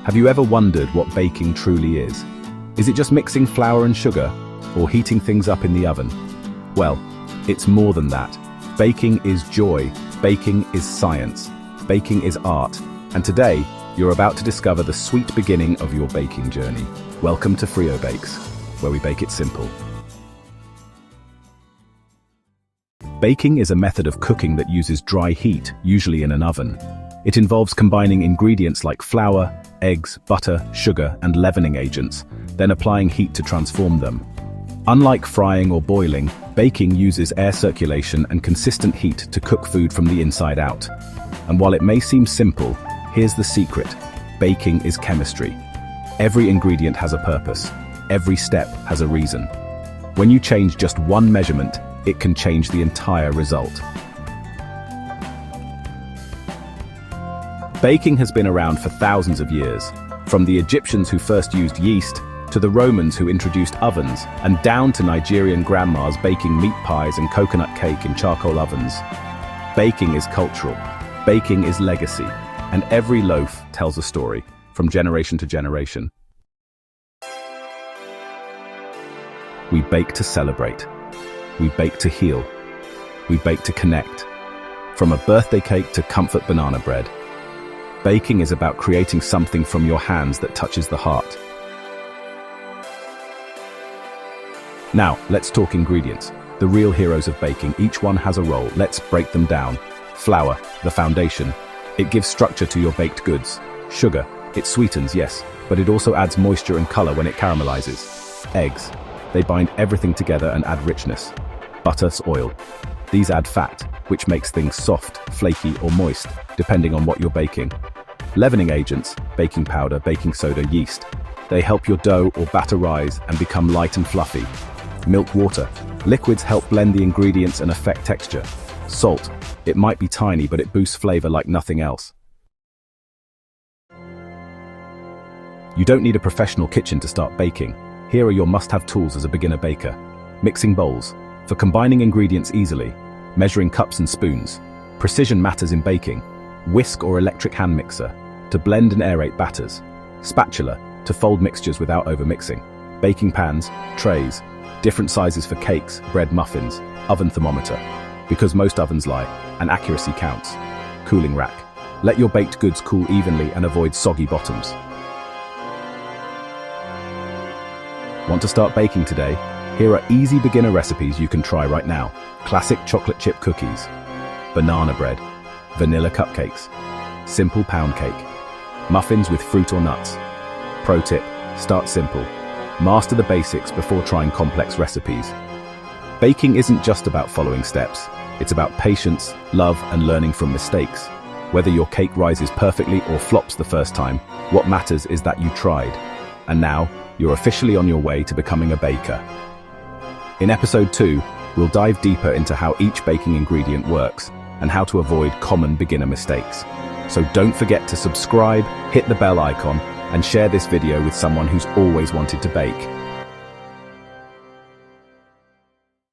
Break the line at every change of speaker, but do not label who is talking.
Have you ever wondered what baking truly is? Is it just mixing flour and sugar, or heating things up in the oven? Well, it's more than that. Baking is joy, baking is science, baking is art, and today, you're about to discover the sweet beginning of your baking journey. Welcome to FrioBakes, where we bake it simple. Baking is a method of cooking that uses dry heat, usually in an oven. It involves combining ingredients like flour, eggs, butter, sugar, and leavening agents, then applying heat to transform them. Unlike frying or boiling, baking uses air circulation and consistent heat to cook food from the inside out. And while it may seem simple, here's the secret. Baking is chemistry. Every ingredient has a purpose. Every step has a reason. When you change just one measurement, it can change the entire result. Baking has been around for thousands of years, from the Egyptians who first used yeast, to the Romans who introduced ovens, and down to Nigerian grandmas baking meat pies and coconut cake in charcoal ovens. Baking is cultural, baking is legacy, and every loaf tells a story, from generation to generation. We bake to celebrate. We bake to heal. We bake to connect. From a birthday cake to comfort banana bread, baking is about creating something from your hands that touches the heart. Now, let's talk ingredients. The real heroes of baking, each one has a role. Let's break them down. Flour, the foundation. It gives structure to your baked goods. Sugar, it sweetens, yes, but it also adds moisture and color when it caramelizes. Eggs, they bind everything together and add richness. Butter, oil. These add fat, which makes things soft, flaky, or moist, depending on what you're baking. Leavening agents, baking powder, baking soda, yeast. They help your dough or batter rise and become light and fluffy. Milk, water. Liquids help blend the ingredients and affect texture. Salt. It might be tiny, but it boosts flavor like nothing else. You don't need a professional kitchen to start baking. Here are your must-have tools as a beginner baker. Mixing bowls. For combining ingredients easily. Measuring cups and spoons. Precision matters in baking. Whisk or electric hand mixer. To blend and aerate batters. Spatula. To fold mixtures without overmixing. Baking pans. Trays. Different sizes for cakes, bread, muffins. Oven thermometer. Because most ovens lie, and accuracy counts. Cooling rack. Let your baked goods cool evenly and avoid soggy bottoms. Want to start baking today? Here are easy beginner recipes you can try right now. Classic chocolate chip cookies. Banana bread. Vanilla cupcakes. Simple pound cake. Muffins with fruit or nuts. Pro tip, start simple. Master the basics before trying complex recipes. Baking isn't just about following steps. It's about patience, love, and learning from mistakes. Whether your cake rises perfectly or flops the first time, what matters is that you tried. And now, you're officially on your way to becoming a baker. In episode 2, we'll dive deeper into how each baking ingredient works and how to avoid common beginner mistakes. So don't forget to subscribe, hit the bell icon, and share this video with someone who's always wanted to bake.